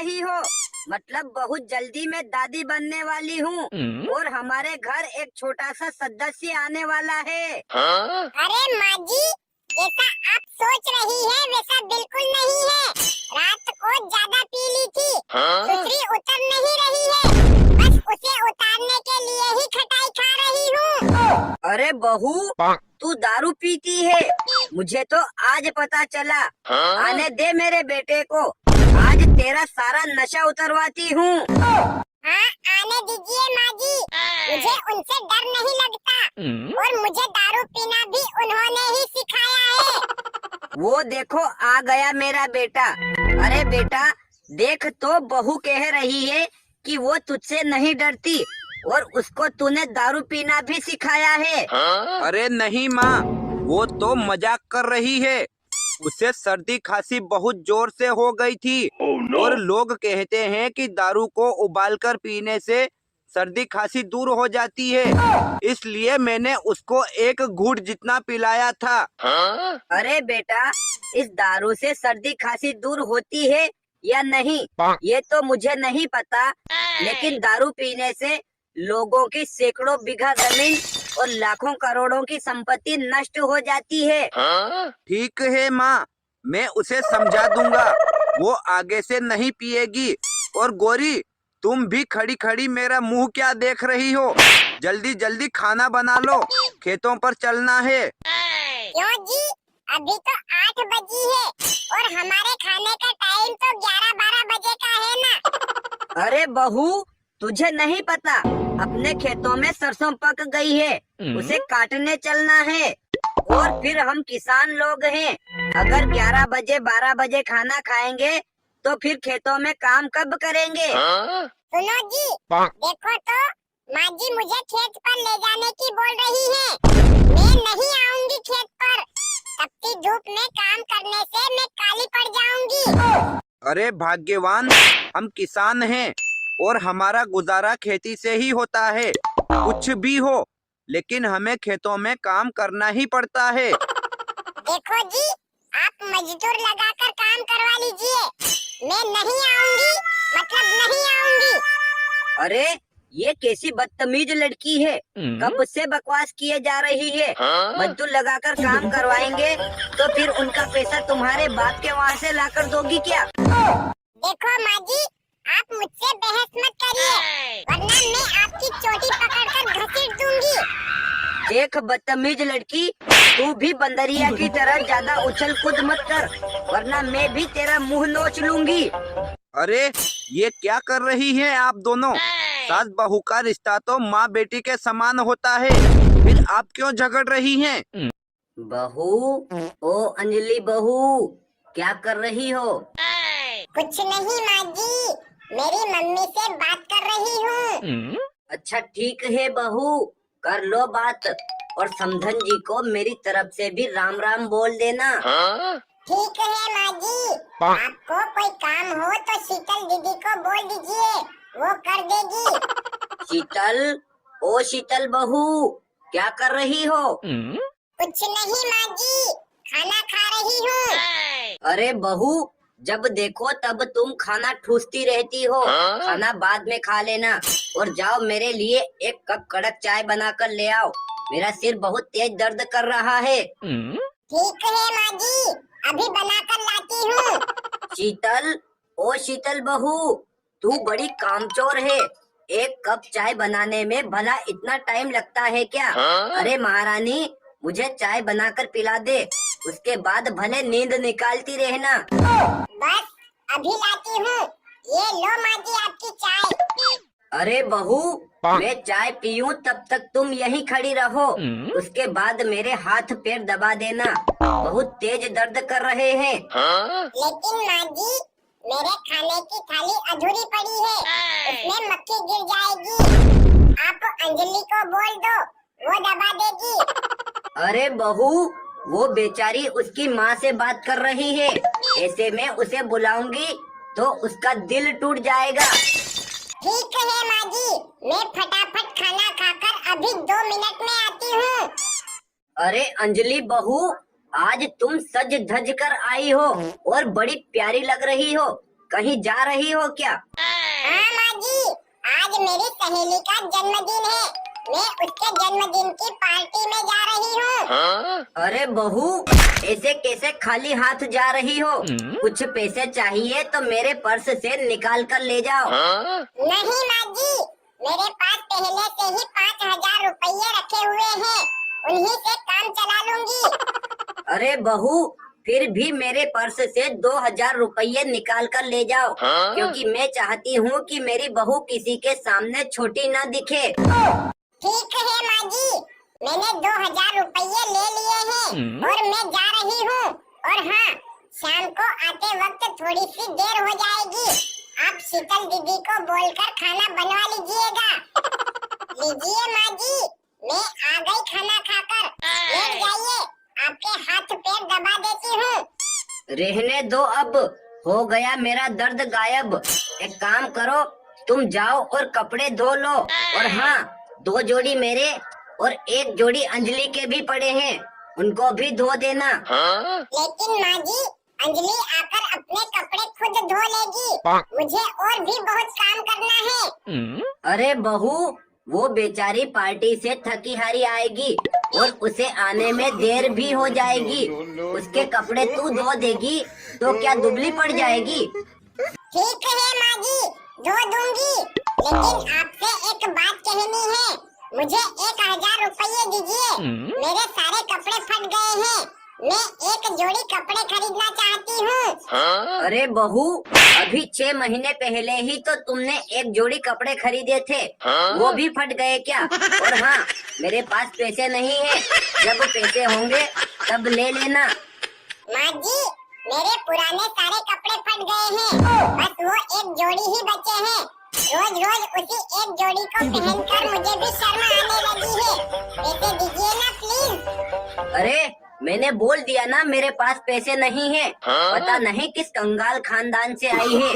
रही हो? मतलब बहुत जल्दी मैं दादी बनने वाली हूँ और हमारे घर एक छोटा सा सदस्य आने वाला है। अरे माँ जी, जैसा आप सोच रही है वैसा बिल्कुल नहीं है। रात को ज्यादा पी ली थी, सुसरी उतर नहीं रही है, बस उसे उतारने के लिए ही खटाई खा रही हूँ। अरे बहू, तू दारू पीती है? मुझे तो आज पता चला। आने दे मेरे बेटे को, आज तेरा सारा नशा उतरवाती हूँ। हाँ, आने दीजिए माँ जी, मुझे उनसे डर नहीं लगता और मुझे दारू पीना भी उन्होंने ही सिखाया है। वो देखो आ गया मेरा बेटा। अरे बेटा देख तो, बहू कह रही है कि वो तुझसे नहीं डरती और उसको तूने दारू पीना भी सिखाया है। अरे नहीं माँ, वो तो मजाक कर रही है। उसे सर्दी खांसी बहुत जोर से हो गई थी और लोग कहते हैं कि दारू को उबालकर पीने से सर्दी खांसी दूर हो जाती है, इसलिए मैंने उसको एक घूंट जितना पिलाया था। अरे बेटा, इस दारू से सर्दी खांसी दूर होती है या नहीं ये तो मुझे नहीं पता, लेकिन दारू पीने से लोगों की सैकड़ों बीघा जमीन और लाखों करोड़ों की संपत्ति नष्ट हो जाती है। ठीक है माँ, मैं उसे समझा दूंगा, वो आगे से नहीं पिएगी। और गोरी, तुम भी खड़ी खड़ी मेरा मुंह क्या देख रही हो? जल्दी जल्दी खाना बना लो, खेतों पर चलना है। क्यों जी, अभी तो 8 बजी है और हमारे खाने का टाइम तो 11-12 बजे का है ना। अरे बहू, तुझे नहीं पता, अपने खेतों में सरसों पक गई है, उसे काटने चलना है। और फिर हम किसान लोग हैं, अगर 11 बजे 12 बजे खाना खाएंगे तो फिर खेतों में काम कब करेंगे? सुनो जी, देखो तो माँ जी मुझे खेत पर ले जाने की बोल रही है। मैं नहीं आऊंगी खेत पर, तपती धूप में काम करने से मैं काली पड़ जाऊंगी। अरे भाग्यवान, हम किसान हैं और हमारा गुजारा खेती से ही होता है। कुछ भी हो, लेकिन हमें खेतों में काम करना ही पड़ता है। देखो जी, आप मजदूर लगाकर काम करवा लीजिए, मैं नहीं आऊंगी, मतलब नहीं आऊंगी। अरे ये कैसी बदतमीज लड़की है, कब से बकवास किए जा रही है। मजदूर लगाकर काम करवाएंगे तो फिर उनका पैसा तुम्हारे बाप के वहाँ से लाकर दोगी क्या? देखो माँ जी, आप मुझसे बहस मत करिए, वरना मैं आपकी चोटी पकड़कर घसीट दूंगी। देख बदतमीज लड़की, तू भी बंदरिया की तरह ज्यादा उछल कूद मत कर, वरना मैं भी तेरा मुंह नोच लूंगी। अरे ये क्या कर रही हैं आप दोनों? सास बहू का रिश्ता तो माँ बेटी के समान होता है, फिर आप क्यों झगड़ रही हैं? बहू, ओ अंजलि बहू, क्या कर रही हो? कुछ नहीं माँ जी, मेरी मम्मी से बात कर रही हूँ। अच्छा ठीक है बहू, कर लो बात, और समधन जी को मेरी तरफ से भी राम राम बोल देना। ठीक है माँ जी, आपको कोई काम हो तो शीतल दीदी को बोल दीजिए, वो कर देगी। शीतल, ओ शीतल बहू, क्या कर रही हो? कुछ नहीं माँ जी, खाना खा रही हूँ। अरे बहू, जब देखो तब तुम खाना ठूसती रहती हो, खाना बाद में खा लेना। और जाओ मेरे लिए एक कप कड़क चाय बना कर ले आओ, मेरा सिर बहुत तेज दर्द कर रहा है। ठीक है माँ जी, अभी बना कर लाती हूँ। शीतल, ओ शीतल बहू, तू बड़ी कामचोर है, एक कप चाय बनाने में भला इतना टाइम लगता है क्या? अरे महारानी, मुझे चाय बनाकर पिला दे, उसके बाद भले नींद निकालती रहना। बस अभी लाती हूँ, ये लो माँ जी आपकी चाय। अरे बहू, मैं चाय पीऊं तब तक तुम यहीं खड़ी रहो, उसके बाद मेरे हाथ पैर दबा देना, बहुत तेज दर्द कर रहे हैं। लेकिन माँ जी, मेरे खाने की थाली अधूरी पड़ी है, उसमें मक्खी गिर जाएगी। आप अंजलि को बोल दो, वो दबा देगी। अरे बहू, वो बेचारी उसकी माँ से बात कर रही है, ऐसे में उसे बुलाऊंगी तो उसका दिल टूट जाएगा। ठीक है माँ जी, मैं फटाफट खाना खाकर अभी 2 मिनट में आती हूँ। अरे अंजलि बहू, आज तुम सज धज कर आई हो और बड़ी प्यारी लग रही हो, कहीं जा रही हो क्या? हाँ माँ जी, आज मेरी सहेली का जन्मदिन है। मैं उसके जन्मदिन की पार्टी में जा रही हूँ। अरे बहू, ऐसे कैसे खाली हाथ जा रही हो? कुछ पैसे चाहिए तो मेरे पर्स से निकाल कर ले जाओ। नहीं माँ जी, मेरे पास पहले से ही 5,000 रुपये रखे हुए हैं, उन्हीं से काम चला लूंगी। अरे बहू, फिर भी मेरे पर्स से 2,000 रुपये निकाल कर ले जाओ, क्योंकि मैं चाहती हूँ कि मेरी बहू किसी के सामने छोटी ना दिखे। ठीक है माँ जी, मैंने 2,000 रुपये ले लिए हैं और मैं जा रही हूँ। और हाँ, शाम को आते वक्त थोड़ी सी देर हो जाएगी। आप शीतल दीदी को बोलकर खाना बनवा लीजिएगा। लीजिए माँ जी, मैं आ गई खाना खाकर। लेट जाइए, आपके हाथ पैर दबा देती हूँ। रहने दो, अब हो गया मेरा दर्द गायब। एक काम करो, तुम जाओ और कपड़े धो लो। और हाँ, 2 जोड़ी मेरे और 1 जोड़ी अंजलि के भी पड़े हैं, उनको भी धो देना। लेकिन माँ जी, अंजलि आकर अपने कपड़े खुद धो लेगी। मुझे और भी बहुत काम करना है। अरे बहू, वो बेचारी पार्टी से थकी हारी आएगी और उसे आने में देर भी हो जाएगी। उसके कपड़े तू धो देगी तो क्या दुबली पड़ जाएगी? ठीक है माँ जी, धो दूंगी। लेकिन आपसे एक बात कहनी है, मुझे 1,000 रुपये दीजिए। मेरे सारे कपड़े फट गए हैं, मैं 1 जोड़ी कपड़े खरीदना चाहती हूँ। अरे बहू, अभी 6 महीने पहले ही तो तुमने 1 जोड़ी कपड़े खरीदे थे, वो भी फट गए क्या? और हाँ, मेरे पास पैसे नहीं है, जब पैसे होंगे तब ले लेना। माँ जी, मेरे पुराने सारे कपड़े फट गए हैं, बस वो 1 जोड़ी ही बचे हैं। रोज रोज उसी 1 जोड़ी को पहनकर मुझे भी शर्म आने लगी है। पैसे दीजिए ना प्लीज। अरे, मैंने बोल दिया ना मेरे पास पैसे नहीं है। पता नहीं किस कंगाल खानदान से आई है,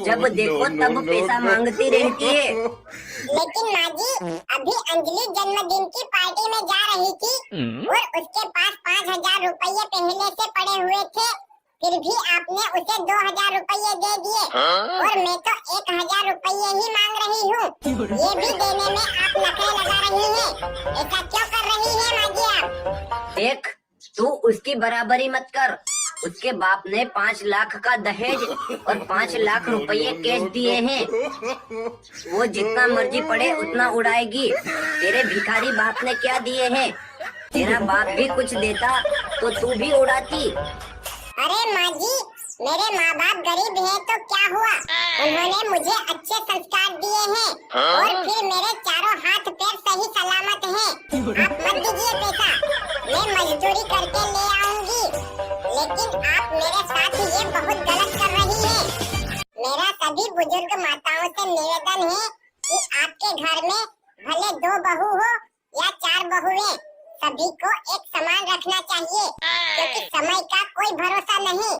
जब देखो तब पैसा मांगती रहती है। लेकिन माँ जी, अभी अंजलि जन्मदिन की पार्टी में जा रही थी और उसके पास 5,000 रुपये पहले से पड़े हुए थे, फिर भी आपने उसे 2,000 रुपये दे दिए और मैं तो 1,000 रुपये ही मांग रही हूँ। ये भी देने में आप नखरे लगा रही हैं। ऐसा क्यों कर रही है माँ जी आप? देख, तू उसकी बराबरी मत कर। उसके बाप ने 5 लाख का दहेज और 5 लाख रुपये कैश दिए हैं। वो जितना मर्जी पड़े उतना उड़ाएगी। तेरे भिखारी बाप ने क्या दिए हैं? तेरा बाप भी कुछ देता तो तू भी उड़ाती। अरे माँ जी, मेरे माँ बाप गरीब हैं तो क्या हुआ? उन्होंने मुझे अच्छे संस्कार दिए हैं और फिर मेरे चारों हाथ पैर सही सलामत हैं। आप मत दीजिए पैसा, मैं मजदूरी करके ले आऊंगी। लेकिन आप मेरे साथ ये बहुत गलत कर रही हैं। मेरा सभी बुजुर्ग माताओं से निवेदन है कि आपके घर में भले 2 बहू हो या 4 बहुएं, सभी को एक समान रखना चाहिए, क्योंकि समय का कोई भरोसा नहीं।